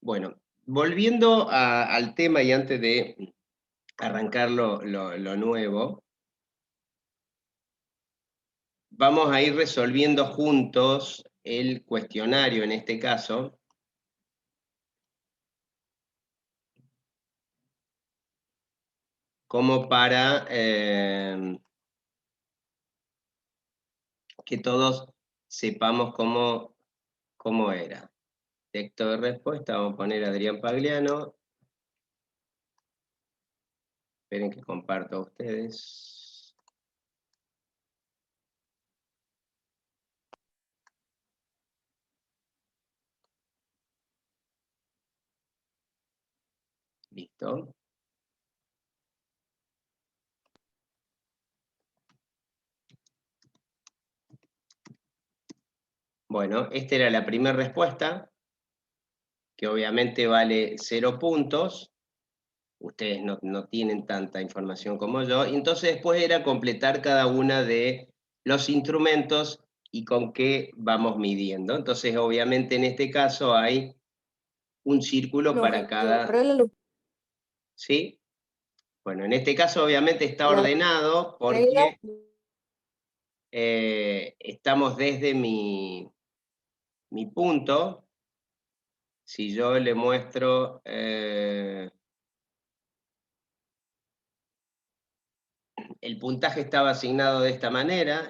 Bueno, volviendo al tema y antes de arrancar lo nuevo, vamos a ir resolviendo juntos el cuestionario en este caso. Como para que todos sepamos cómo era. Texto de respuesta, vamos a poner Adrián Pagliano. Esperen que comparto a ustedes. Listo. Bueno, esta era la primera respuesta, que obviamente vale 0 puntos. Ustedes no tienen tanta información como yo. Y entonces después era completar cada una de los instrumentos y con qué vamos midiendo. Entonces, obviamente, en este caso hay un círculo para cada... ¿Sí? Bueno, en este caso obviamente está ordenado porque estamos desde mi punto. Si yo le muestro... el puntaje estaba asignado de esta manera,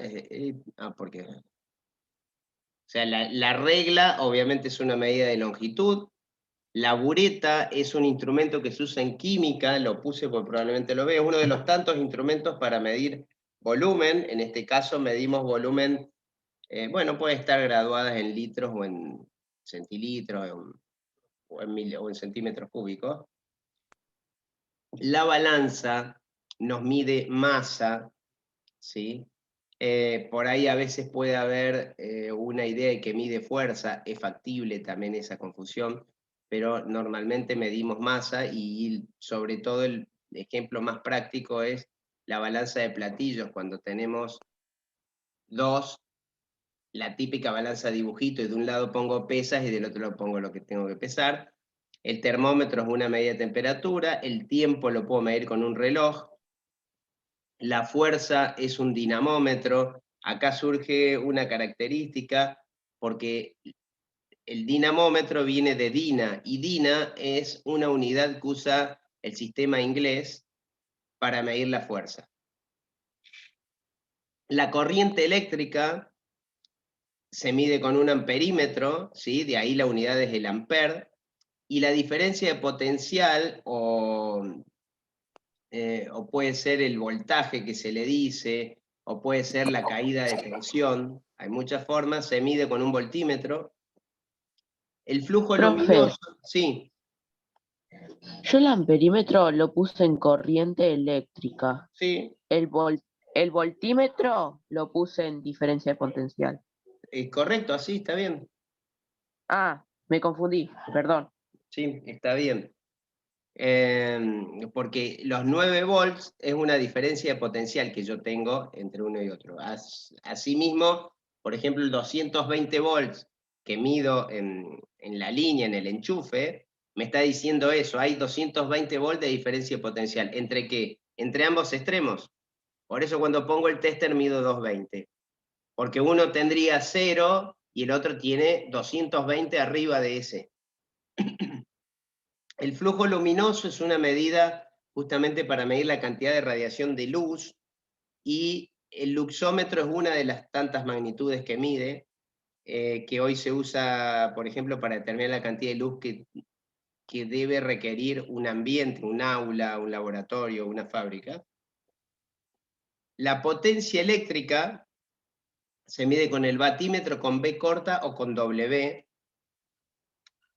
porque... O sea, la regla obviamente es una medida de longitud. La bureta es un instrumento que se usa en química, lo puse porque probablemente lo veo, es uno de los tantos instrumentos para medir volumen. En este caso medimos volumen, bueno, puede estar graduadas en litros o en centilitros o en centímetros cúbicos. La balanza nos mide masa, ¿sí? Por ahí a veces puede haber una idea de que mide fuerza, es factible también esa confusión, pero normalmente medimos masa y sobre todo el ejemplo más práctico es la balanza de platillos, cuando tenemos dos, la típica balanza de dibujito, y de un lado pongo pesas y del otro lado pongo lo que tengo que pesar. El termómetro es una medida de temperatura, el tiempo lo puedo medir con un reloj, la fuerza es un dinamómetro. Acá surge una característica porque el dinamómetro viene de Dina, y Dina es una unidad que usa el sistema inglés para medir la fuerza. La corriente eléctrica se mide con un amperímetro, ¿sí? De ahí la unidad es el ampere, y la diferencia de potencial o puede ser el voltaje que se le dice, o puede ser la caída de tensión, hay muchas formas, se mide con un voltímetro. El flujo Profe, luminoso, sí. yo el amperímetro lo puse en corriente eléctrica. Sí, El voltímetro lo puse en diferencia de potencial. correcto, así está bien. Ah, me confundí, perdón. Sí, está bien. Porque los 9 volts es una diferencia de potencial que yo tengo entre uno y otro. Asimismo, por ejemplo, el 220 volts que mido en la línea, en el enchufe, me está diciendo eso, hay 220 volts de diferencia de potencial. ¿Entre qué? Entre ambos extremos. Por eso cuando pongo el tester mido 220. Porque uno tendría 0 y el otro tiene 220 arriba de ese. El flujo luminoso es una medida justamente para medir la cantidad de radiación de luz, y el luxómetro es una de las tantas magnitudes que mide, que hoy se usa, por ejemplo, para determinar la cantidad de luz que debe requerir un ambiente, un aula, un laboratorio, una fábrica. La potencia eléctrica se mide con el batímetro con B corta o con W,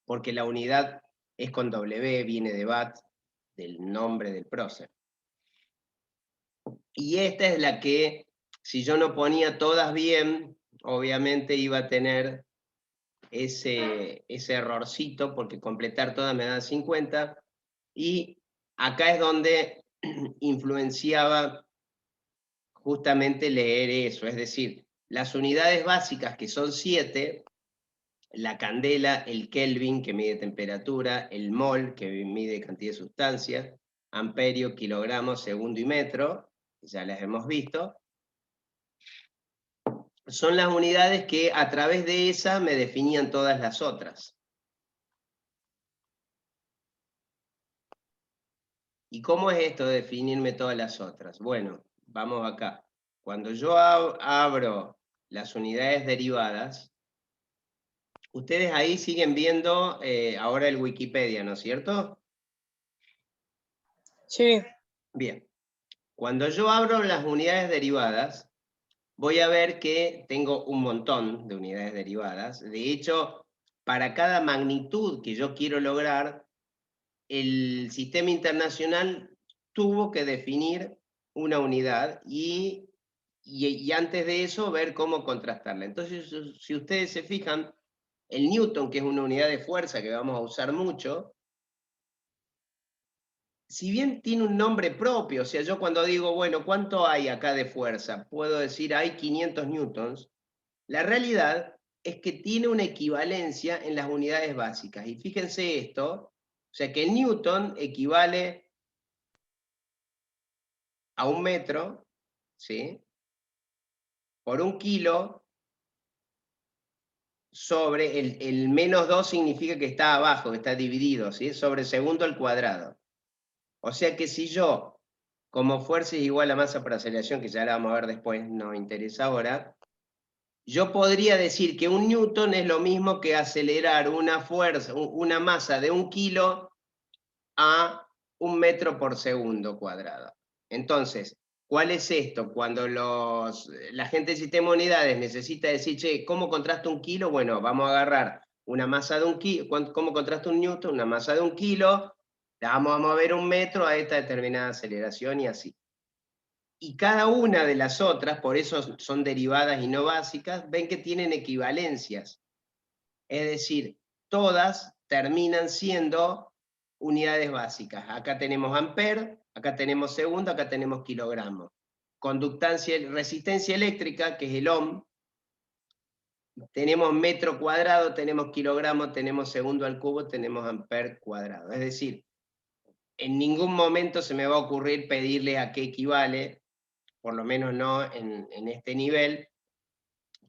porque la unidad es con W, viene de watt, del nombre del prócer. Y esta es la que, si yo no ponía todas bien, obviamente iba a tener ese errorcito, porque completar todas me da 50, y acá es donde influenciaba justamente leer eso, es decir, las unidades básicas, que son 7, la candela, el Kelvin, que mide temperatura, el mol, que mide cantidad de sustancia, amperio, kilogramo, segundo y metro, ya las hemos visto. Son las unidades que a través de esa me definían todas las otras. ¿Y cómo es esto de definirme todas las otras? Bueno, vamos acá. Cuando yo abro las unidades derivadas, ustedes ahí siguen viendo ahora el Wikipedia, ¿no es cierto? Sí. Bien. Cuando yo abro las unidades derivadas, voy a ver que tengo un montón de unidades derivadas. De hecho, para cada magnitud que yo quiero lograr, el sistema internacional tuvo que definir una unidad y antes de eso ver cómo contrastarla. Entonces, si ustedes se fijan, el Newton, que es una unidad de fuerza que vamos a usar mucho, si bien tiene un nombre propio, o sea, yo cuando digo, bueno, ¿cuánto hay acá de fuerza? Puedo decir, hay 500 newtons. La realidad es que tiene una equivalencia en las unidades básicas. Y fíjense esto, o sea que el newton equivale a 1 metro, ¿sí? Por 1 kilo sobre el menos 2 significa que está abajo, que está dividido, ¿sí? Sobre segundo al cuadrado. O sea que si yo, como fuerza es igual a masa por aceleración, que ya la vamos a ver después, no interesa ahora, yo podría decir que 1 newton es lo mismo que acelerar una fuerza, una masa de 1 kilo a 1 metro por segundo cuadrado. Entonces, ¿cuál es esto? Cuando la gente del sistema de unidades necesita decir, che, ¿cómo contrasta 1 kilo? Bueno, vamos a agarrar una masa de 1 kilo, ¿cómo contrasta 1 newton? Una masa de 1 kilo, la vamos a mover 1 metro a esta determinada aceleración y así. Y cada una de las otras, por eso son derivadas y no básicas, ven que tienen equivalencias. Es decir, todas terminan siendo unidades básicas. Acá tenemos amper, acá tenemos segundo, acá tenemos kilogramo. Conductancia, resistencia eléctrica, que es el ohm. Tenemos metro cuadrado, tenemos kilogramo, tenemos segundo al cubo, tenemos amper cuadrado. Es decir, en ningún momento se me va a ocurrir pedirle a qué equivale, por lo menos no en este nivel,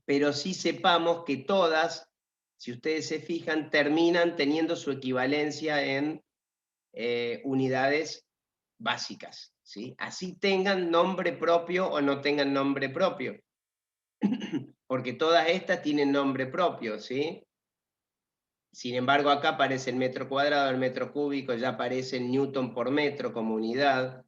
pero sí sepamos que todas, si ustedes se fijan, terminan teniendo su equivalencia en unidades básicas, ¿sí? Así tengan nombre propio o no tengan nombre propio, porque todas estas tienen nombre propio, ¿sí? Sin embargo, acá aparece el metro cuadrado, el metro cúbico, ya aparece el newton por metro como unidad,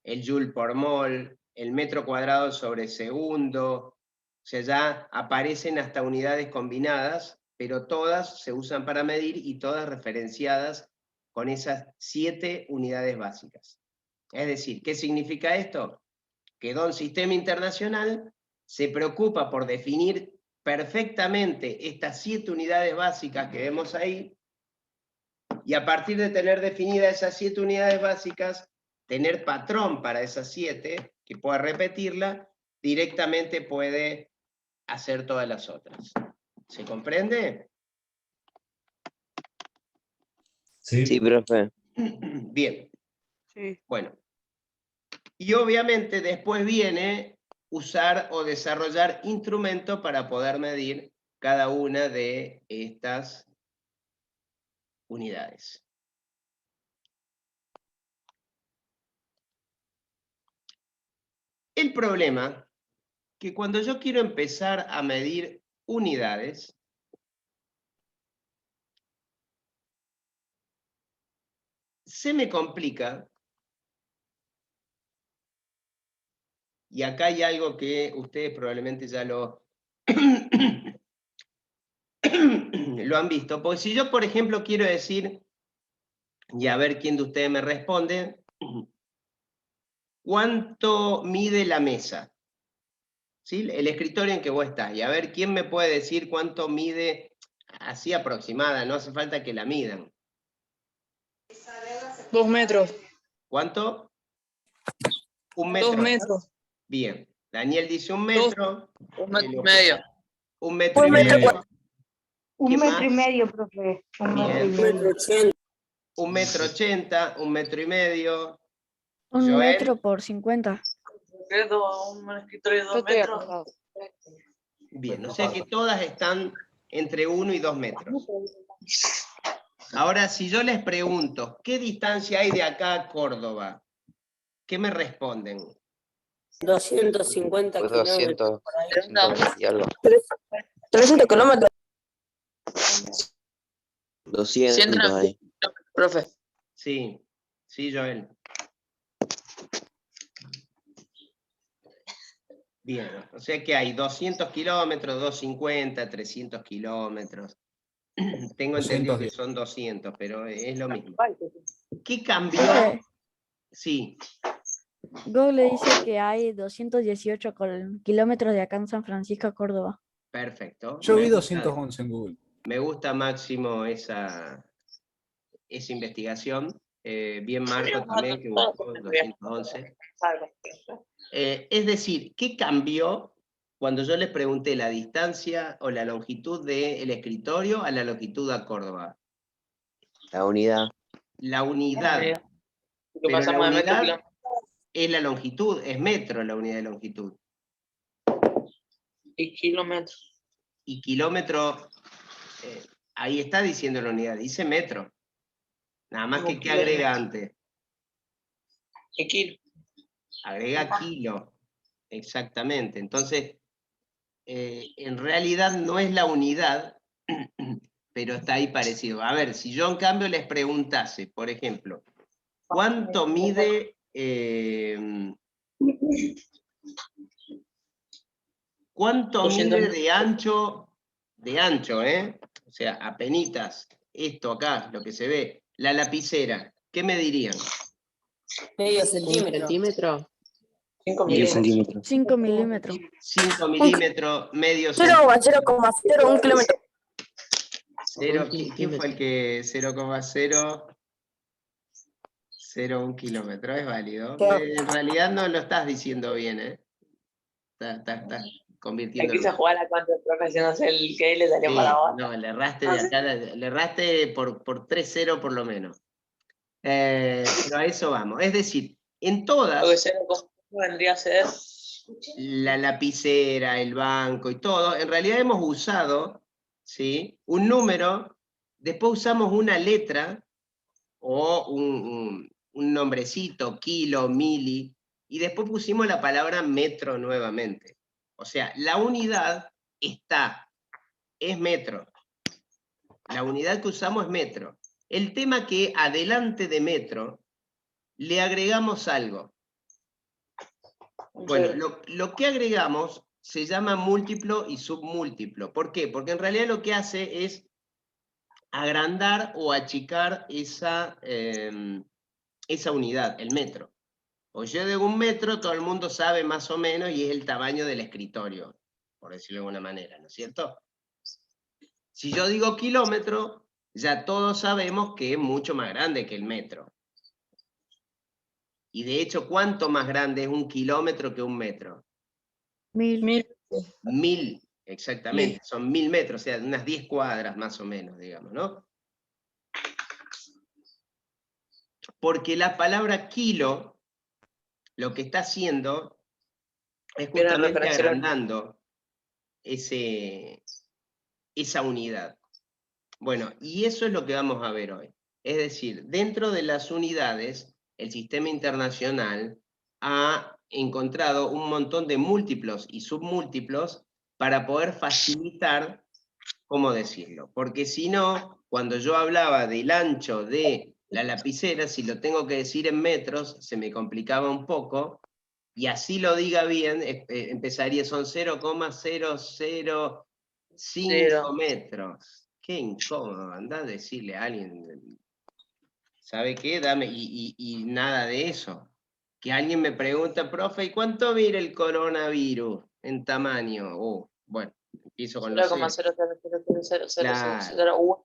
el joule por mol, el metro cuadrado sobre segundo, o sea, ya aparecen hasta unidades combinadas, pero todas se usan para medir y todas referenciadas con esas 7 unidades básicas. Es decir, ¿qué significa esto? Que un sistema internacional se preocupa por definir perfectamente estas 7 unidades básicas que vemos ahí, y a partir de tener definidas esas 7 unidades básicas, tener patrón para esas 7, que pueda repetirla, directamente puede hacer todas las otras. ¿Se comprende? Sí. Sí, profe. Bien. Sí. Bueno. Y obviamente después viene usar o desarrollar instrumentos para poder medir cada una de estas unidades. El problema que cuando yo quiero empezar a medir unidades, se me complica, y acá hay algo que ustedes probablemente ya lo han visto, porque si yo, por ejemplo, quiero decir, y a ver quién de ustedes me responde, ¿cuánto mide la mesa? ¿Sí? El escritorio en que vos estás, y a ver quién me puede decir cuánto mide, así aproximada, no hace falta que la midan. 2 metros. ¿Cuánto? 1 metro. 2 metros. Bien. Daniel dice 1 metro. 1 metro y medio. 1 metro y medio. ¿Qué 1,5 más? metros, profe. Bien. 1,80 1,80 m, 1,5 m. 1 Joel. metro por 50. Un escritorio de 2 metros. Bien, o sea que todas están entre 1 y 2 metros. Ahora, si yo les pregunto, ¿qué distancia hay de acá a Córdoba? ¿Qué me responden? 250 kilómetros. 200 y algo. 300 kilómetros. 200 ahí. Profe. Sí, sí, Joel. Bien, o sea que hay 200 kilómetros, 250, 300 kilómetros. Tengo entendido que son 200, pero es lo mismo. ¿Qué cambió? Profe, Sí, Google dice que hay 218 kilómetros de acá en San Francisco a Córdoba. perfecto. Yo vi 211 en Google. Me gusta, Máximo, esa investigación. Bien, Marco también, que buscó 211. Es decir, ¿qué cambió cuando yo les pregunté la distancia o la longitud del escritorio a la longitud a Córdoba? La unidad. La unidad. Pero la unidad es la longitud, es metro la unidad de longitud. Y kilómetros. Y kilómetro, ahí está diciendo la unidad, dice metro. Nada más que, ¿qué agrega antes? Y kilo. Agrega kilo, exactamente. Entonces, en realidad no es la unidad, pero está ahí parecido. A ver, si yo en cambio les preguntase, por ejemplo, ¿cuánto mide de ancho, o sea, apenitas, esto acá, lo que se ve, la lapicera? ¿Qué me dirían? Medio 1 centímetro. centímetro. 5 Medio milímetros. centímetro. 5 milímetros. 5 milímetros, medio centímetro. 0,01 kilómetro. ¿Quién fue el que 0,001 kilómetro? Es válido. En realidad no lo estás diciendo bien, ¿eh? Estás convirtiendo. Quise jugar a cuántos profesionales el que le salió Sí, para vos. no, le erraste de acá, le erraste por 3-0 por lo menos. Pero a eso vamos. Es decir, en todas, Porque 0,1 vendría a ser. la lapicera, el banco y todo, en realidad hemos usado, ¿sí?, un número, después usamos una letra o un nombrecito, kilo, mili, y después pusimos la palabra metro nuevamente. O sea, la unidad es metro. La unidad que usamos es metro. El tema que adelante de metro le agregamos algo. Bueno, lo que agregamos se llama múltiplo y submúltiplo. ¿Por qué? Porque en realidad lo que hace es agrandar o achicar esa unidad, el metro. O yo digo 1 metro, todo el mundo sabe más o menos, y es el tamaño del escritorio, por decirlo de alguna manera, ¿no es cierto? Si yo digo kilómetro, ya todos sabemos que es mucho más grande que el metro. Y de hecho, ¿cuánto más grande es 1 kilómetro que 1 metro? 1000. 1000, exactamente. Son 1000 metros, o sea, unas 10 cuadras más o menos, digamos, ¿no? Porque la palabra kilo, lo que está haciendo es justamente agrandando esa unidad. Bueno, y eso es lo que vamos a ver hoy. Es decir, dentro de las unidades, el sistema internacional ha encontrado un montón de múltiplos y submúltiplos para poder facilitar, ¿cómo decirlo? Porque si no, cuando yo hablaba del ancho de la lapicera, si lo tengo que decir en metros, se me complicaba un poco, y así lo diga bien, empezaría, son 0,005 metros. Qué incómodo, andá a decirle a alguien, ¿sabe qué? Dame, y nada de eso. Que alguien me pregunta, profe, ¿y cuánto mide el coronavirus en tamaño? Bueno, empiezo con los 0,0000001.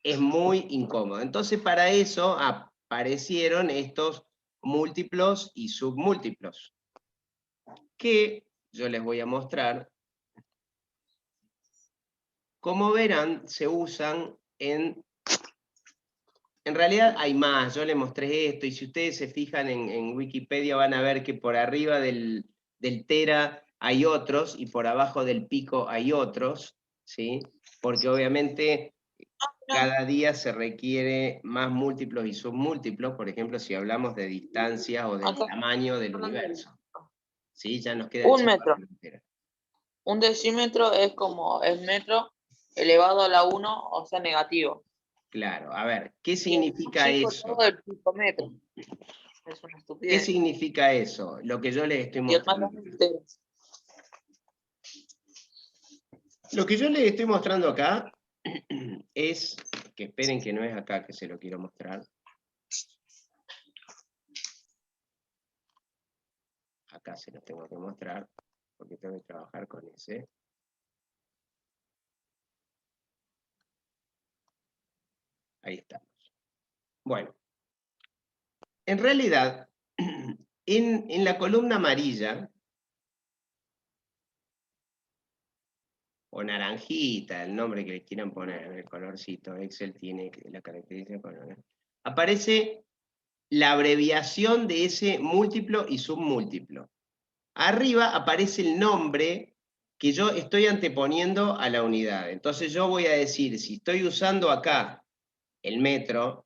Es muy incómodo. Entonces, para eso aparecieron estos múltiplos y submúltiplos, que yo les voy a mostrar como verán, se usan en realidad hay más, yo les mostré esto, y si ustedes se fijan en Wikipedia van a ver que por arriba del tera hay otros, y por abajo del pico hay otros, ¿sí? Porque obviamente cada día se requiere más múltiplos y submúltiplos, por ejemplo, si hablamos de distancias o del Acá. tamaño del universo. ¿Sí? Ya nos queda Un el metro. tera. Un decímetro es como el metro elevado a la 1, o sea, negativo. Claro, a ver, ¿qué Y el significa chico eso? todo el picometro. Es una ¿Qué estupidez. significa eso? Lo que yo les estoy Y el más mostrando. grande es ustedes. Lo que yo les estoy mostrando acá es, que esperen que no es acá que se lo quiero mostrar. Acá se los tengo que mostrar, porque tengo que trabajar con ese. Ahí estamos. Bueno, en realidad, en la columna amarilla, o naranjita, el nombre que le quieran poner, el colorcito, Excel tiene la característica color, aparece la abreviación de ese múltiplo y submúltiplo. Arriba aparece el nombre que yo estoy anteponiendo a la unidad. Entonces yo voy a decir, si estoy usando acá el metro,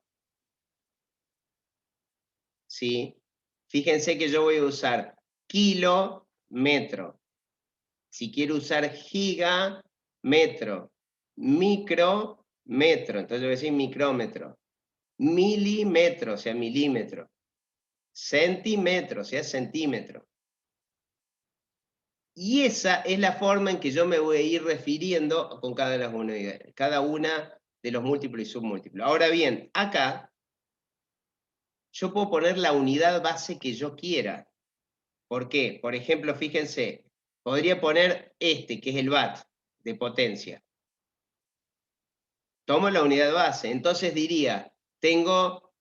¿sí? Fíjense que yo voy a usar kilómetro. Si quiero usar gigametro, micrometro, entonces yo voy a decir micrómetro, milímetro, o sea, milímetro, centímetro, o sea, centímetro. Y esa es la forma en que yo me voy a ir refiriendo con cada una de los múltiplos y submúltiplos. Ahora bien, acá yo puedo poner la unidad base que yo quiera. ¿Por qué? Por ejemplo, fíjense, podría poner este, que es el watt de potencia. Tomo la unidad base, entonces diría, tengo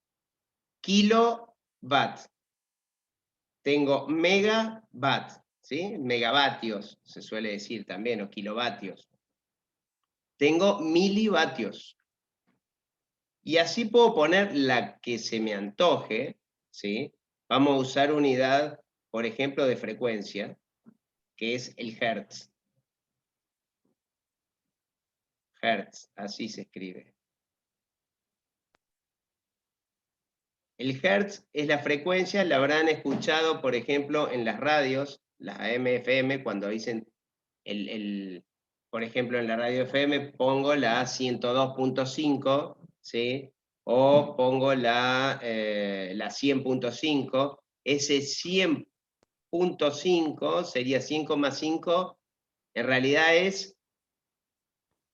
kilowatt, tengo megawatt, ¿sí? Megavatios, se suele decir también, o kilovatios. Tengo milivatios. Y así puedo poner la que se me antoje, ¿sí? Vamos a usar unidad, por ejemplo, de frecuencia, que es el hertz. Hertz, así se escribe. El hertz es la frecuencia, la habrán escuchado, por ejemplo, en las radios, las AM, FM, cuando dicen, por ejemplo, en la radio FM pongo la 102.5, ¿sí? O pongo la 100.5, ese 100.5 sería 100,5, en realidad es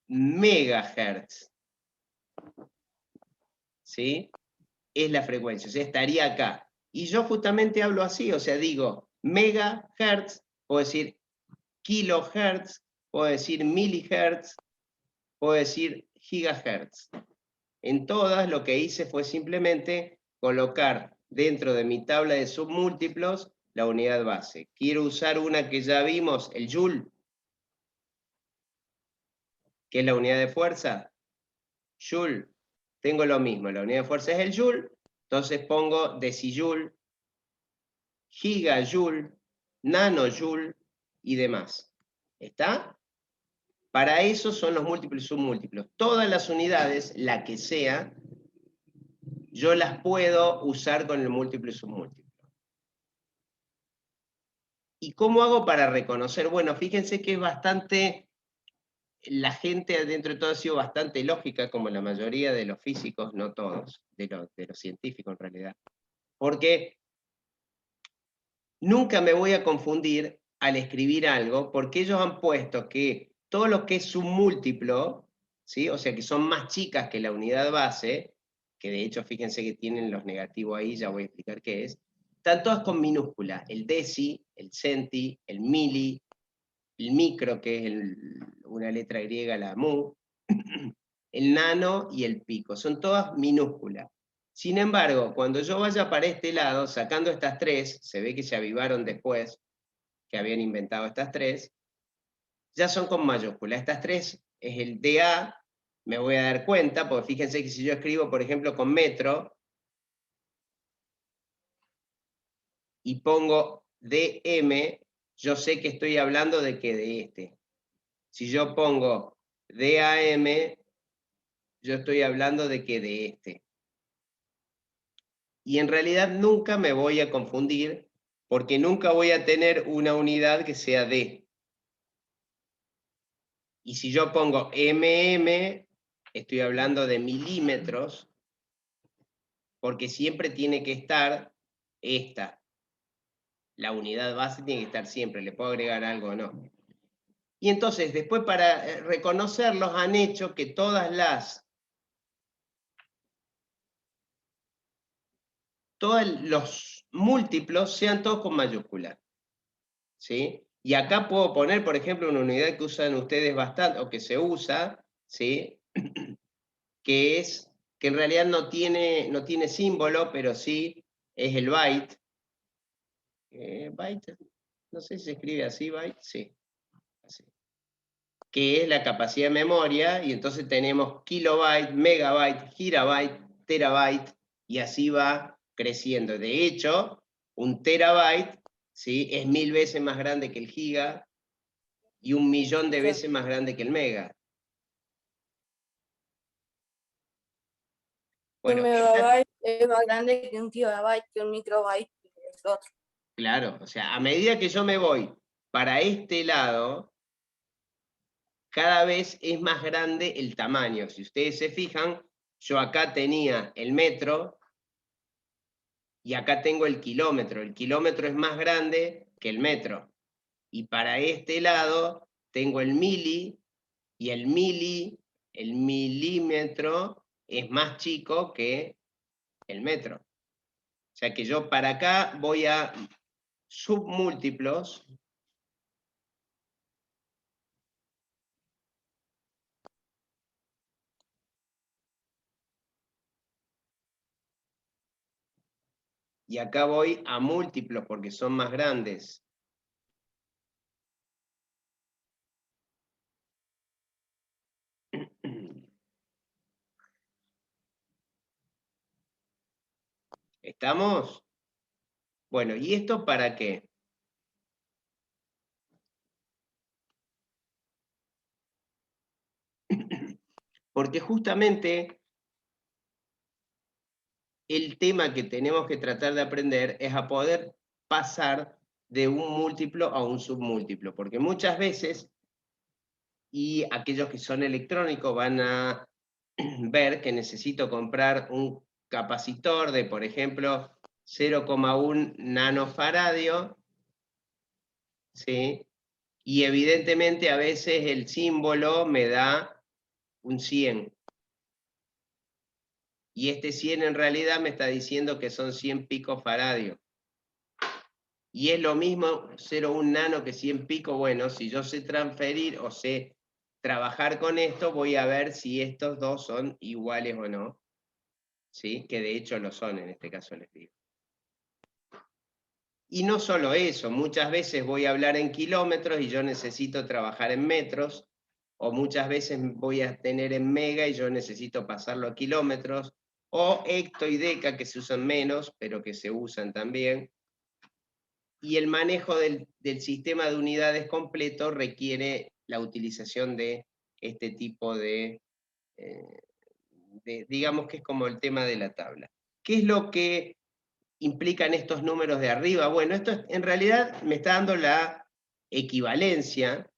megahertz, ¿sí? Es la frecuencia, o sea, estaría acá. Y yo justamente hablo así, o sea, digo megahertz, puedo decir kilohertz, puedo decir milihertz, puedo decir gigahertz. En todas lo que hice fue simplemente colocar dentro de mi tabla de submúltiplos la unidad base. Quiero usar una que ya vimos, el joule, que es la unidad de fuerza. Joule, tengo lo mismo, la unidad de fuerza es el joule, entonces pongo decijoule, gigajoule, nanojoule y demás. ¿Está? Para eso son los múltiplos y submúltiplos. Todas las unidades, la que sea, yo las puedo usar con el múltiplo y submúltiplo. ¿Y cómo hago para reconocer? Bueno, fíjense que es bastante, la gente dentro de todo ha sido bastante lógica, como la mayoría de los físicos, no todos, de los científicos en realidad. Porque nunca me voy a confundir al escribir algo, porque ellos han puesto que todo lo que es submúltiplo, ¿sí? O sea que son más chicas que la unidad base, que de hecho fíjense que tienen los negativos ahí, ya voy a explicar qué es, están todas con minúscula, el deci, el centi, el mili, el micro, que es una letra griega, la mu, el nano y el pico, son todas minúsculas. Sin embargo, cuando yo vaya para este lado, sacando estas tres, se ve que se avivaron después, que habían inventado estas tres, ya son con mayúscula. Estas tres es el DA, me voy a dar cuenta, porque fíjense que si yo escribo, por ejemplo, con metro, y pongo DM, yo sé que estoy hablando de que de este. Si yo pongo DAM, yo estoy hablando de que de este. Y en realidad nunca me voy a confundir, porque nunca voy a tener una unidad que sea D. Y si yo pongo MM, estoy hablando de milímetros, porque siempre tiene que estar esta. La unidad base tiene que estar siempre, le puedo agregar algo o no. Y entonces, después para reconocerlos, han hecho que todos los múltiplos sean todos con mayúscula. ¿Sí? Y acá puedo poner, por ejemplo, una unidad que usan ustedes bastante, o que se usa, ¿sí? que en realidad no tiene símbolo, pero sí es el byte. Byte, no sé si se escribe así, byte, sí. Así. Que es la capacidad de memoria, y entonces tenemos kilobyte, megabyte, gigabyte, terabyte, y así va creciendo. De hecho, un terabyte, ¿sí? es 1000 veces más grande que el giga, y 1.000.000 de veces más grande que el mega. Bueno, Un megabyte es más grande que un gigabyte, que un microbyte, que es otro. claro, o sea, a medida que yo me voy para este lado, cada vez es más grande el tamaño. Si ustedes se fijan, yo acá tenía el metro y acá tengo el kilómetro. El kilómetro es más grande que el metro. Y para este lado tengo el mili, y el milímetro, es más chico que el metro. O sea que yo para acá voy a submúltiplos. Y acá voy a múltiplos porque son más grandes. ¿Estamos? Bueno, ¿y esto para qué? Porque justamente el tema que tenemos que tratar de aprender es a poder pasar de un múltiplo a un submúltiplo, porque muchas veces, y aquellos que son electrónicos van a ver que necesito comprar un capacitor de, por ejemplo, 0,1 nanofaradio, ¿sí? Y evidentemente a veces el símbolo me da un 100. Y este 100 en realidad me está diciendo que son 100 picofaradios. Y es lo mismo 0,1 nano que 100 pico. Bueno, si yo sé transferir o sé trabajar con esto, voy a ver si estos dos son iguales o no. ¿Sí? Que de hecho lo son, en este caso les digo. Y no solo eso, muchas veces voy a hablar en kilómetros y yo necesito trabajar en metros, o muchas veces voy a tener en mega y yo necesito pasarlo a kilómetros, o hecto y deca, que se usan menos, pero que se usan también. Y el manejo del sistema de unidades completo requiere la utilización de este tipo digamos que es como el tema de la tabla. ¿Qué es lo que implican estos números de arriba? Bueno, esto en realidad me está dando la equivalencia,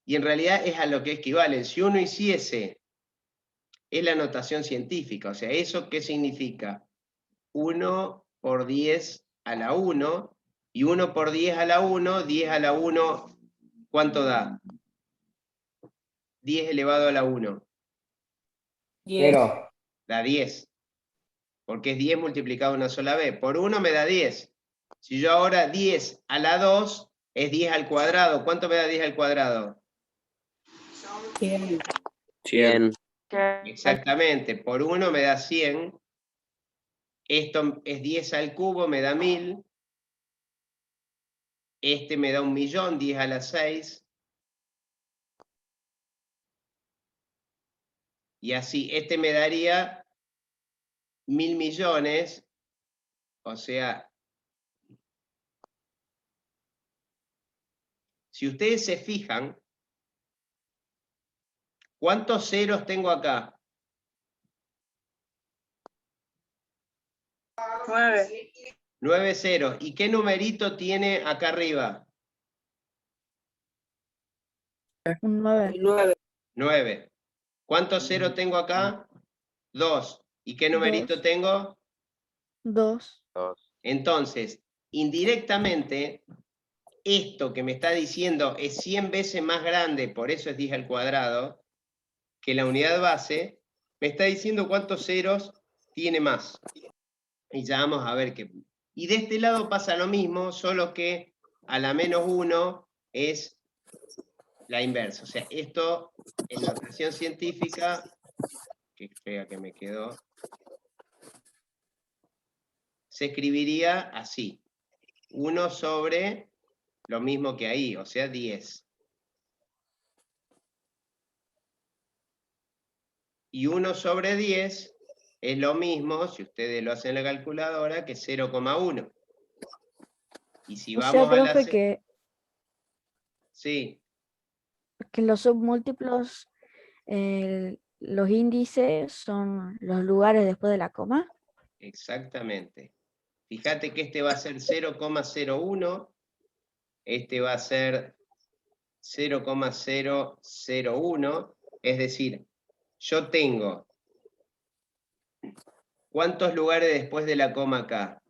y en realidad es a lo que equivalen. Si uno hiciese, es la notación científica, o sea, ¿eso qué significa? 1 por 10 a la 1, y 1 por 10 a la 1, 10 a la 1, ¿cuánto da? 10 elevado a la 1. 10. Da 10. Porque es 10 multiplicado una sola vez. Por 1 me da 10. Si yo ahora 10 a la 2 es 10 al cuadrado. ¿Cuánto me da 10 al cuadrado? 100. Exactamente. Por 1 me da 100. Esto es 10 al cubo, me da 1000. Este me da 1.000.000, 10 a la 6. Y así, este me daría 1.000 millones, o sea, si ustedes se fijan, ¿cuántos ceros tengo acá? 9. 9 ceros. ¿Y qué numerito tiene acá arriba? Un 9. 9. 9. ¿Cuántos ceros tengo acá? 2. ¿Y qué numerito 2. tengo? 2. Entonces, indirectamente, esto que me está diciendo es 100 veces más grande, por eso es 10 al cuadrado, que la unidad base, me está diciendo cuántos ceros tiene más. Y ya vamos a ver qué. Y de este lado pasa lo mismo, solo que a la menos 1 es la inversa. O sea, esto en notación científica, que fea que me quedó, se escribiría así. 1 sobre lo mismo que ahí, o sea, 10. Y 1 sobre 10 es lo mismo, si ustedes lo hacen en la calculadora, que 0,1. Y si O sea, vamos a la... profe, Sí, que los submúltiplos, los índices son los lugares después de la coma. exactamente. Fíjate que este va a ser 0,01, este va a ser 0,001, es decir, yo tengo, ¿cuántos lugares después de la coma acá?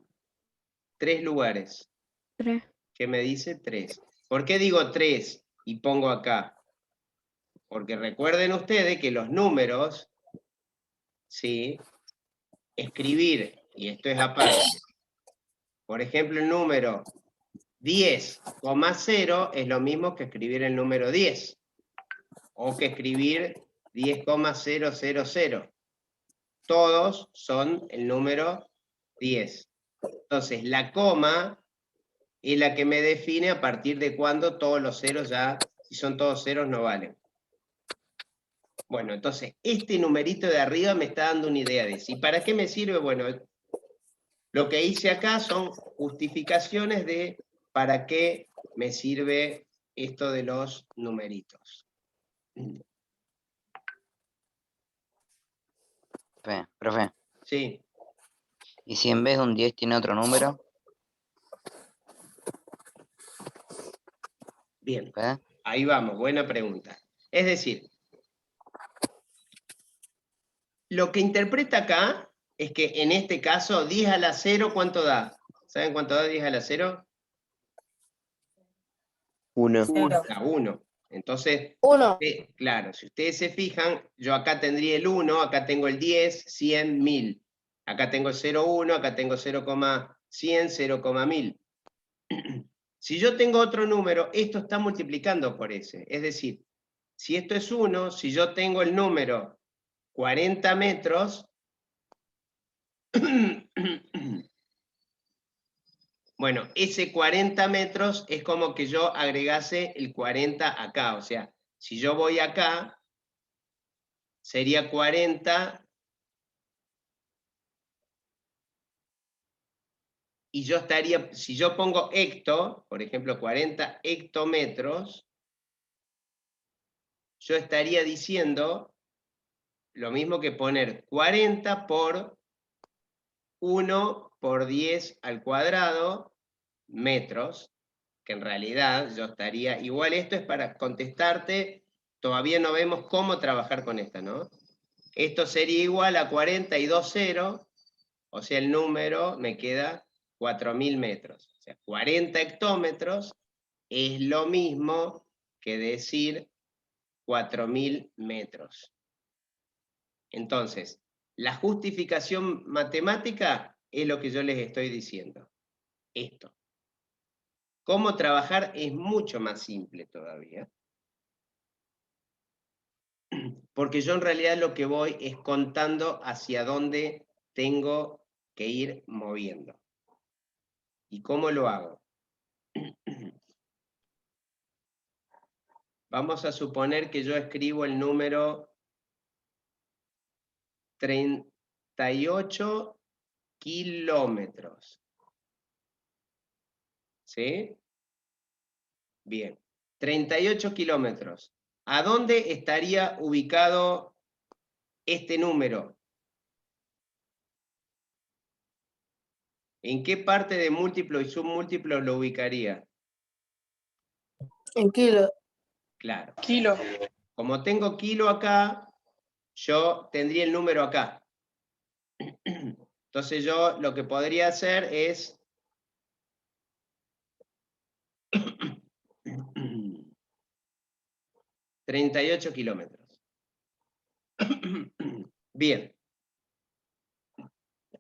3 lugares. 3. ¿Qué me dice? 3. ¿Por qué digo 3 y pongo acá? Porque recuerden ustedes que los números, ¿sí? Escribir, y esto es aparte, por ejemplo, el número 10,0 es lo mismo que escribir el número 10, o que escribir 10,000. Todos son el número 10. Entonces, la coma es la que me define a partir de cuándo todos los ceros ya, si son todos ceros, no valen. Bueno, entonces, este numerito de arriba me está dando una idea de eso. ¿Y para qué me sirve? Bueno, lo que hice acá son justificaciones de para qué me sirve esto de los numeritos. Profe, Sí, ¿y si en vez de un 10 tiene otro número? bien. ¿Eh? Ahí vamos, buena pregunta. Es decir, lo que interpreta acá es que en este caso 10 a la 0, ¿cuánto da? ¿Saben cuánto da 10 a la 0? 1. 1. Entonces, 1. claro, si ustedes se fijan, yo acá tendría el 1, acá tengo el 10, 100, 1000. Acá tengo el 0,1, acá tengo 0,100, 0,1000. Si yo tengo otro número, esto está multiplicando por ese. Es decir, si esto es 1, si yo tengo el número 40 metros, bueno, ese 40 metros es como que yo agregase el 40 acá. O sea, si yo voy acá, sería 40 y yo estaría, si yo pongo hecto, por ejemplo, 40 hectómetros, yo estaría diciendo lo mismo que poner 40 por 1 por 10 al cuadrado metros, que en realidad yo estaría, igual esto es para contestarte, todavía no vemos cómo trabajar con esta, ¿no? Esto sería igual a 42 ceros, o sea, el número me queda 4.000 metros. O sea, 40 hectómetros es lo mismo que decir 4.000 metros. Entonces, la justificación matemática es lo que yo les estoy diciendo. Esto. Cómo trabajar es mucho más simple todavía. Porque yo en realidad lo que voy es contando hacia dónde tengo que ir moviendo. ¿Y cómo lo hago? Vamos a suponer que yo escribo el número 38 kilómetros. ¿Sí? Bien. 38 kilómetros. ¿A dónde estaría ubicado este número? ¿En qué parte de múltiplo y submúltiplo lo ubicaría? En kilo. Claro. Kilo. Como tengo kilo acá, yo tendría el número acá. Entonces yo lo que podría hacer es... 38 kilómetros. Bien.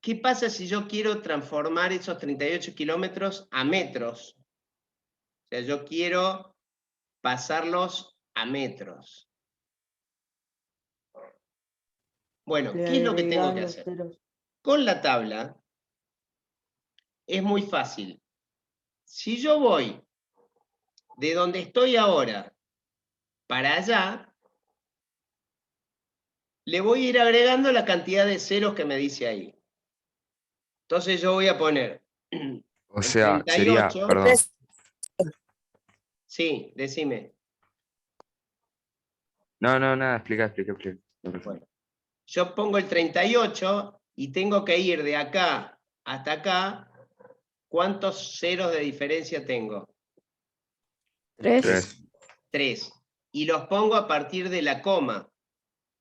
¿Qué pasa si yo quiero transformar esos 38 kilómetros a metros? O sea, yo quiero pasarlos a metros. Bueno, ¿qué es lo que tengo que hacer? Con la tabla es muy fácil. Si yo voy de donde estoy ahora para allá, le voy a ir agregando la cantidad de ceros que me dice ahí. Entonces yo voy a poner O el sea, sería, 38. perdón, Sí, decime. no, nada, explica. Bueno, yo pongo el 38 y tengo que ir de acá hasta acá. ¿Cuántos ceros de diferencia tengo? 3. 3. 3. Y los pongo a partir de la coma,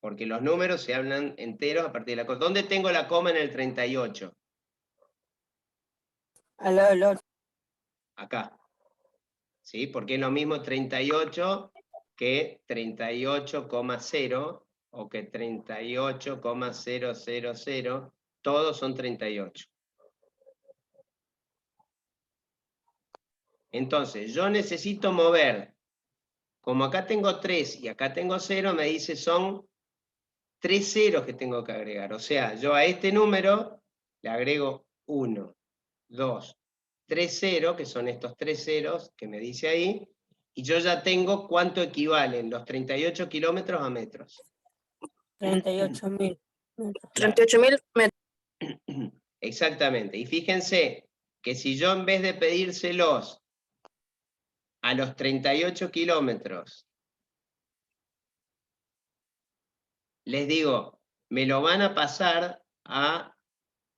porque los números se hablan enteros a partir de la coma. ¿Dónde tengo la coma en el 38? Al lado del otro. Acá. ¿Sí? Porque es lo mismo 38 que 38,0 o que 38,000. Todos son 38. Entonces, yo necesito mover, como acá tengo 3 y acá tengo 0, me dice son 3 ceros que tengo que agregar. O sea, yo a este número le agrego 1, 2, 3 ceros, que son estos 3 ceros que me dice ahí, y yo ya tengo cuánto equivalen los 38 kilómetros a metros. 38.000. 38.000 metros. Exactamente. Y fíjense que si yo en vez de pedírselos a los 38 kilómetros, les digo, me lo van a pasar a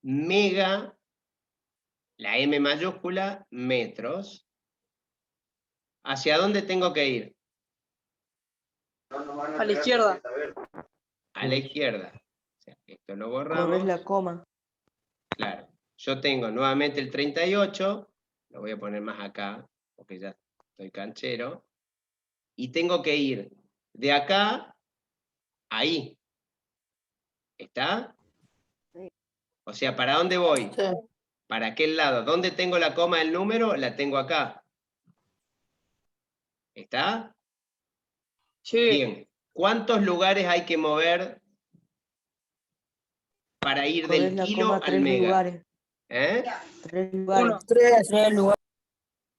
mega, la M mayúscula, metros. ¿Hacia dónde tengo que ir? A la izquierda. A la izquierda. O sea, esto lo borramos. la coma. Claro. Yo tengo nuevamente el 38, lo voy a poner más acá, porque ya estoy canchero, y tengo que ir de acá a ahí. ¿Está? Sí. O sea, ¿para dónde voy? Sí. ¿Para aquel lado? ¿Dónde tengo la coma del número? La tengo acá. ¿Está? Sí. Bien. ¿Cuántos lugares hay que mover para ir del kilo al mega? ¿Eh? 3 Uno. 3 lugares.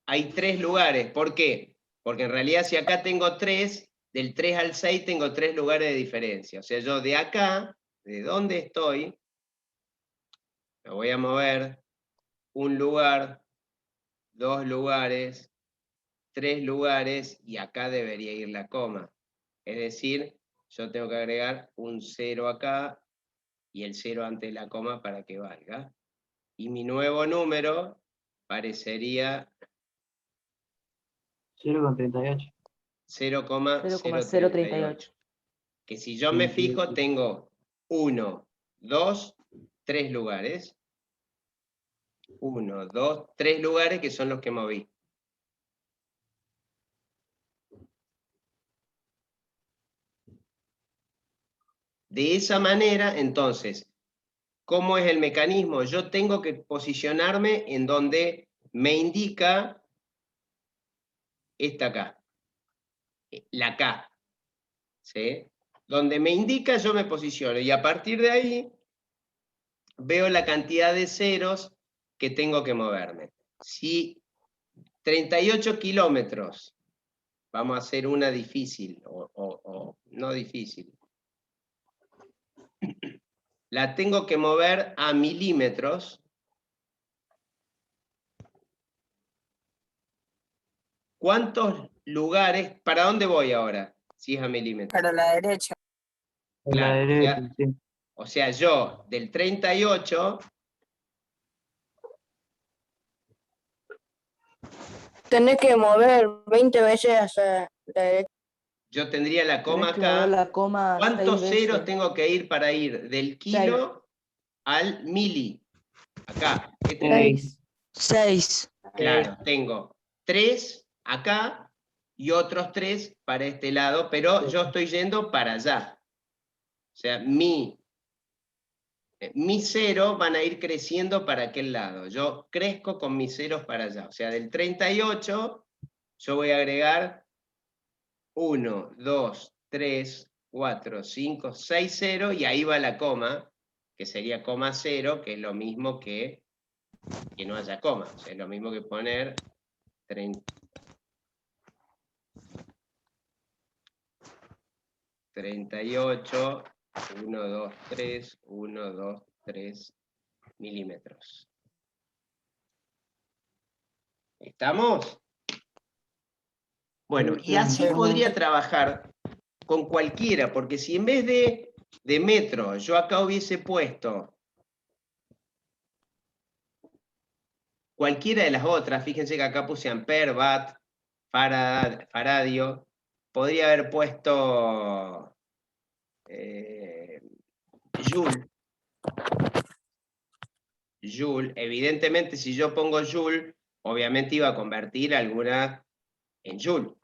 Hay 3 lugares. ¿Por qué? Porque en realidad si acá tengo 3, del 3 al 6 tengo 3 lugares de diferencia. O sea, yo de acá, de donde estoy, me voy a mover un lugar, 2 lugares, 3 lugares, y acá debería ir la coma. Es decir, yo tengo que agregar un 0 acá y el 0 antes de la coma para que valga. Y mi nuevo número parecería 0,38. 0,038. Que si yo me fijo, tengo 1, 2, 3 lugares. 1, 2, 3 lugares que son los que moví. De esa manera, entonces, ¿cómo es el mecanismo? Yo tengo que posicionarme en donde me indica esta acá, la K, ¿sí? Donde me indica yo me posiciono y a partir de ahí veo la cantidad de ceros que tengo que moverme. Si 38 kilómetros, vamos a hacer una difícil, o no difícil. la tengo que mover a milímetros. ¿Cuántos lugares, para dónde voy ahora? Si es a milímetros. Para la derecha. Claro, o sea, yo del 38, Tenés que mover 20 veces hacia la derecha. yo tendría la coma Tenés que mover acá. la coma 6 ¿Cuántos ceros veces. tengo que ir para ir del kilo al mili? Acá. Este 6. 6. claro, tengo 3 acá y otros 3 para este lado, pero yo estoy yendo para allá. O sea, mi cero van a ir creciendo para aquel lado. Yo crezco con mis ceros para allá. O sea, del 38 yo voy a agregar 1, 2, 3, 4, 5, 6 ceros y ahí va la coma, que sería coma 0, que es lo mismo que no haya coma. O sea, es lo mismo que poner 38, 1, 2, 3, 1, 2, 3 milímetros. ¿Estamos? Bueno, y así podría trabajar con cualquiera, porque si en vez de metro yo acá hubiese puesto cualquiera de las otras, fíjense que acá puse ampere, watt, faradio, podría haber puesto joule. Joule, evidentemente si yo pongo joule, obviamente iba a convertir alguna en joule.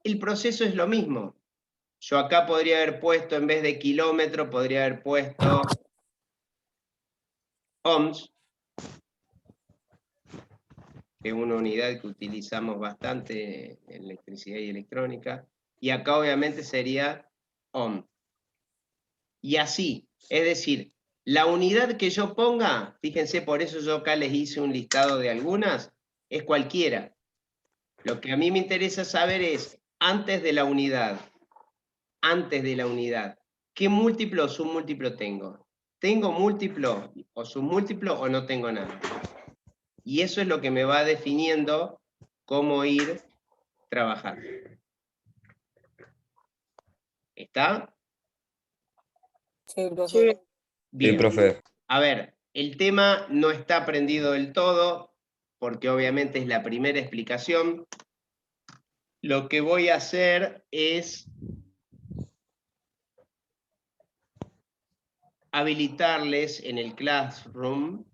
El proceso es lo mismo. Yo acá podría haber puesto, en vez de kilómetro, podría haber puesto ohms, que es una unidad que utilizamos bastante en electricidad y electrónica, y acá obviamente sería ohm. Y así, es decir, la unidad que yo ponga, fíjense, por eso yo acá les hice un listado de algunas, es cualquiera. Lo que a mí me interesa saber es, antes de la unidad, ¿qué múltiplo o submúltiplo tengo? ¿Tengo múltiplo o submúltiplo o no tengo nada? Y eso es lo que me va definiendo cómo ir trabajando. ¿Está? Sí, profe. Bien. Sí, profe. A ver, el tema no está aprendido del todo, porque obviamente es la primera explicación. Lo que voy a hacer es habilitarles en el Classroom,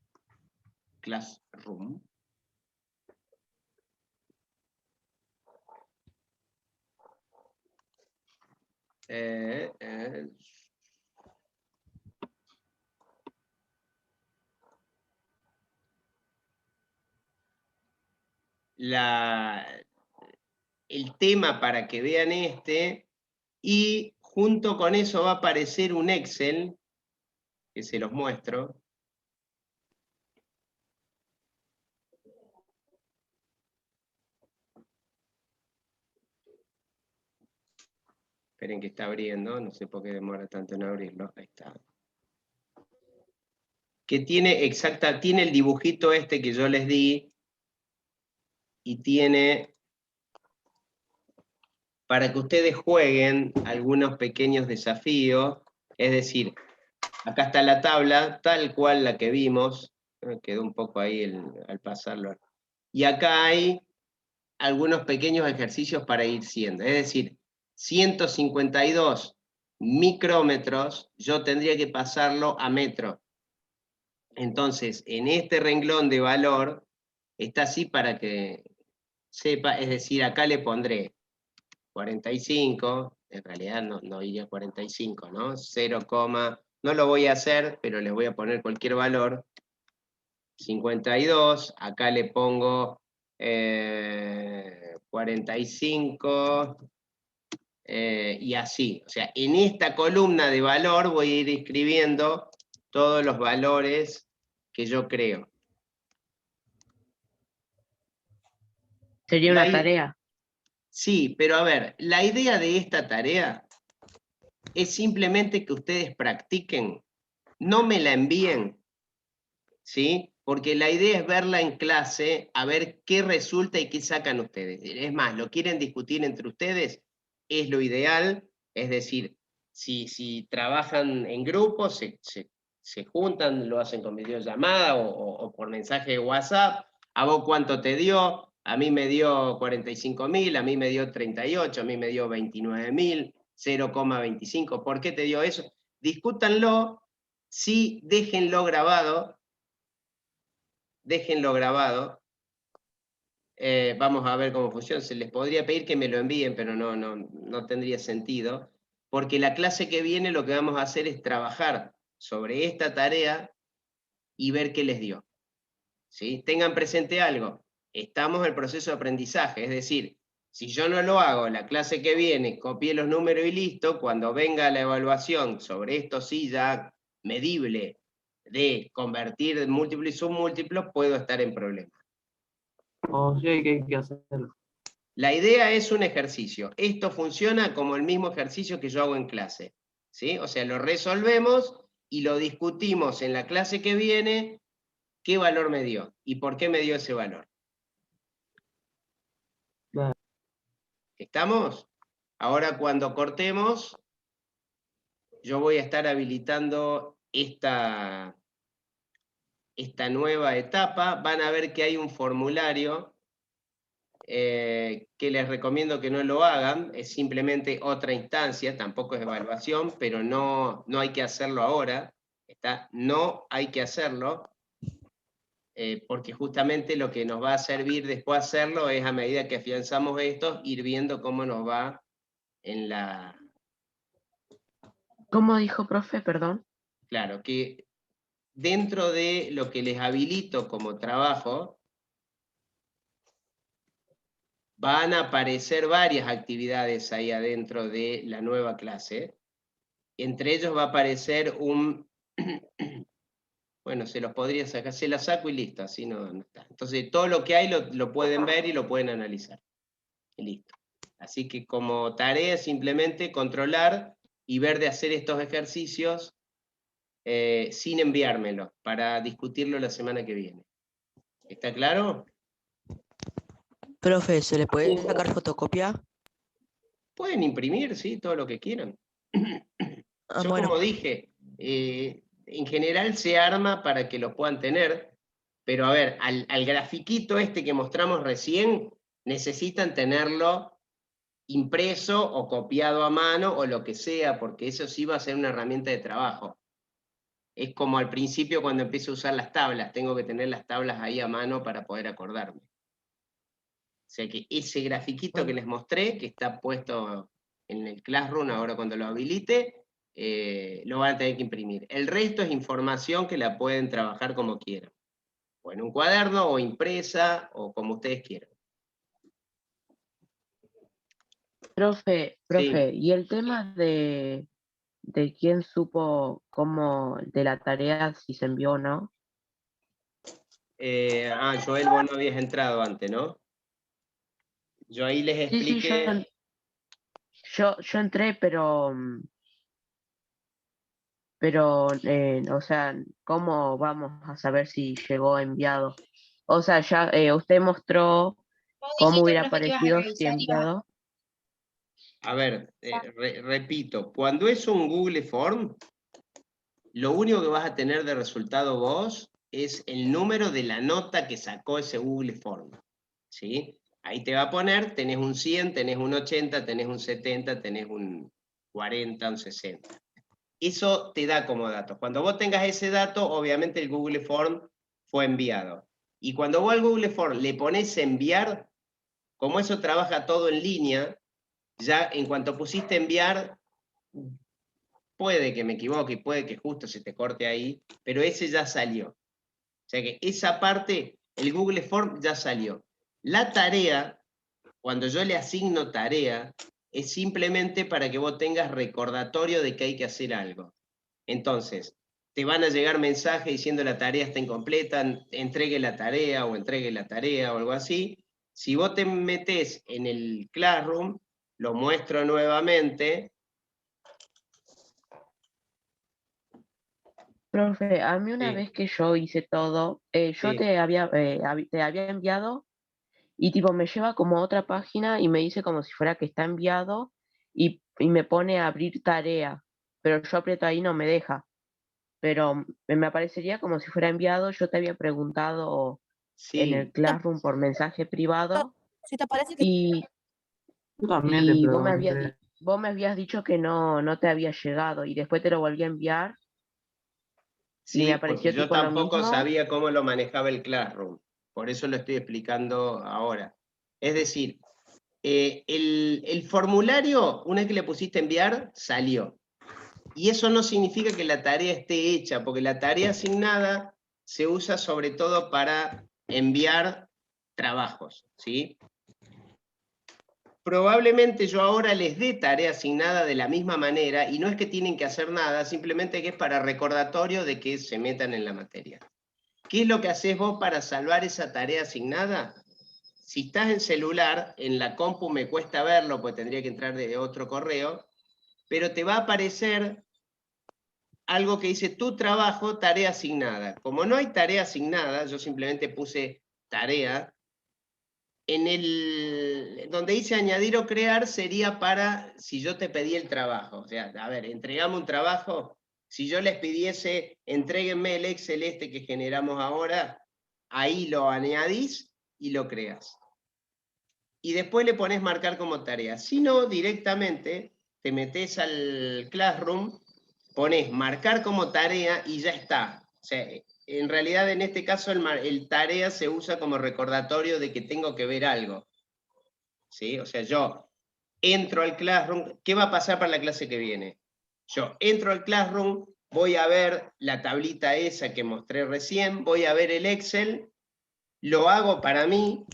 el tema para que vean y junto con eso va a aparecer un Excel, que se los muestro. Esperen que está abriendo, no sé por qué demora tanto en abrirlo, ahí está. Que tiene el dibujito este que yo les di, y tiene, para que ustedes jueguen algunos pequeños desafíos, es decir, acá está la tabla, tal cual la que vimos, quedó un poco ahí al pasarlo, y acá hay algunos pequeños ejercicios para ir siendo, es decir, 152 micrómetros, yo tendría que pasarlo a metro. Entonces, en este renglón de valor, está así para que sepa, es decir, acá le pondré 45, en realidad no iría 45, ¿no? 0, no lo voy a hacer, pero les voy a poner cualquier valor. 52, acá le pongo 45, y así. O sea, en esta columna de valor voy a ir escribiendo todos los valores que yo creo. Sería una tarea. Sí, pero a ver, la idea de esta tarea es simplemente que ustedes practiquen, no me la envíen, ¿sí? Porque la idea es verla en clase, a ver qué resulta y qué sacan ustedes. Es más, lo quieren discutir entre ustedes, es lo ideal, es decir, si trabajan en grupo, se juntan, lo hacen con videollamada o por mensaje de WhatsApp, a vos cuánto te dio, a mí me dio 45.000, a mí me dio 38, a mí me dio 29.000, 0,25, ¿por qué te dio eso? Discútanlo, sí, déjenlo grabado, vamos a ver cómo funciona, se les podría pedir que me lo envíen, pero no tendría sentido, porque la clase que viene lo que vamos a hacer es trabajar sobre esta tarea y ver qué les dio. ¿Sí? Tengan presente algo, estamos en el proceso de aprendizaje, es decir, si yo no lo hago la clase que viene, copié los números y listo, cuando venga la evaluación sobre esto sí ya medible de convertir múltiplos y submúltiplos, puedo estar en problemas. O sea que hay que hacerlo. La idea es un ejercicio. Esto funciona como el mismo ejercicio que yo hago en clase, ¿sí? O sea, lo resolvemos y lo discutimos en la clase que viene, qué valor me dio y por qué me dio ese valor. Claro. ¿Estamos? Ahora cuando cortemos, yo voy a estar habilitando esta nueva etapa. Van a ver que hay un formulario que les recomiendo que no lo hagan, es simplemente otra instancia, tampoco es evaluación, pero no hay que hacerlo ahora, no hay que hacerlo, porque justamente lo que nos va a servir después hacerlo es, a medida que afianzamos esto, ir viendo cómo nos va en la... ¿Cómo dijo, profe? Perdón. Claro, que dentro de lo que les habilito como trabajo, van a aparecer varias actividades ahí adentro de la nueva clase. Entre ellos va a aparecer un... Bueno, se los podría sacar, se las saco y listo, así no está. Entonces, todo lo que hay lo pueden ver y lo pueden analizar. Y listo. Así que como tarea simplemente controlar y ver de hacer estos ejercicios sin enviármelos, para discutirlo la semana que viene. ¿Está claro? Profe, ¿se le puede sacar fotocopia? Pueden imprimir, sí, todo lo que quieran. Ah, Yo bueno. como dije, en general se arma para que lo puedan tener, pero a ver, al grafiquito este que mostramos recién, necesitan tenerlo impreso o copiado a mano o lo que sea, porque eso sí va a ser una herramienta de trabajo. Es como al principio cuando empiezo a usar las tablas, tengo que tener las tablas ahí a mano para poder acordarme. O sea que ese grafiquito que les mostré, que está puesto en el Classroom, ahora cuando lo habilite, lo van a tener que imprimir. El resto es información que la pueden trabajar como quieran. O en un cuaderno, o impresa, o como ustedes quieran. Profe, Sí. ¿y el tema de quién supo cómo de la tarea si se envió o no? Joel, vos no habías entrado antes, ¿no? Yo ahí les Sí, expliqué... yo entré, pero, o sea, ¿cómo vamos a saber si llegó enviado? O sea, ya usted mostró cómo hubiera aparecido si enviado. A ver, repito, cuando es un Google Form, lo único que vas a tener de resultado vos es el número de la nota que sacó ese Google Form, ¿sí? Ahí te va a poner, tenés un 100, tenés un 80, tenés un 70, tenés un 40, un 60. Eso te da como dato. Cuando vos tengas ese dato, obviamente el Google Form fue enviado. Y cuando vos al Google Form le pones enviar, como eso trabaja todo en línea, ya en cuanto pusiste enviar, puede que me equivoque y puede que justo se te corte ahí, pero ese ya salió. O sea que esa parte, el Google Form ya salió. La tarea, cuando yo le asigno tarea, es simplemente para que vos tengas recordatorio de que hay que hacer algo. Entonces, te van a llegar mensajes diciendo la tarea está incompleta, entregue la tarea o entregue la tarea o algo así. Si vos te metés en el Classroom, lo muestro nuevamente, Profe, a mí una Sí. vez que yo hice todo, yo Sí. te había enviado y tipo me lleva como a otra página y me dice como si fuera que está enviado y me pone a abrir tarea, pero yo aprieto ahí y no me deja. Pero me aparecería como si fuera enviado. Yo te había preguntado en el Sí, Classroom por mensaje privado Si te parece que y, Yo también te y pregunté. vos me habías dicho que no te había llegado y después te lo volví a enviar y me sí, porque apareció yo tipo lo tampoco mismo. sabía cómo lo manejaba el Classroom. Por eso lo estoy explicando ahora. Es decir, el formulario, una vez que le pusiste enviar, salió. Y eso no significa que la tarea esté hecha, porque la tarea asignada se usa sobre todo para enviar trabajos, ¿sí? Probablemente yo ahora les dé tarea asignada de la misma manera, y no es que tienen que hacer nada, simplemente que es para recordatorio de que se metan en la materia. ¿Qué es lo que haces vos para salvar esa tarea asignada? Si estás en celular, en la compu me cuesta verlo, pues tendría que entrar de otro correo, pero te va a aparecer algo que dice tu trabajo, tarea asignada. Como no hay tarea asignada, yo simplemente puse tarea. Donde dice añadir o crear sería para si yo te pedí el trabajo. O sea, a ver, entregame un trabajo. Si yo les pidiese, entréguenme el Excel este que generamos ahora, ahí lo añadís y lo creas. Y después le pones marcar como tarea. Si no, directamente te metes al Classroom, pones marcar como tarea y ya está. O sea, en realidad en este caso el tarea se usa como recordatorio de que tengo que ver algo. ¿Sí? O sea, yo entro al Classroom, ¿qué va a pasar para la clase que viene? Yo entro al Classroom, voy a ver la tablita esa que mostré recién, voy a ver el Excel, lo hago para mí,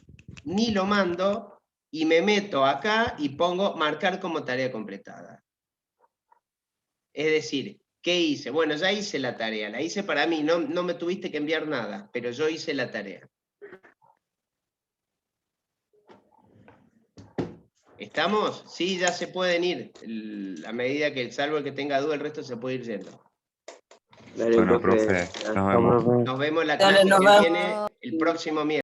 ni lo mando, y me meto acá y pongo marcar como tarea completada. Es decir, ¿qué hice? Bueno, ya hice la tarea, la hice para mí, no me tuviste que enviar nada, pero yo hice la tarea. ¿Estamos? Sí, ya se pueden ir. A medida que, salvo el que tenga duda, el resto se puede ir yendo. Bueno, profe, nos vemos. Nos vemos la Dale, clase nos que vemos. viene el próximo miércoles.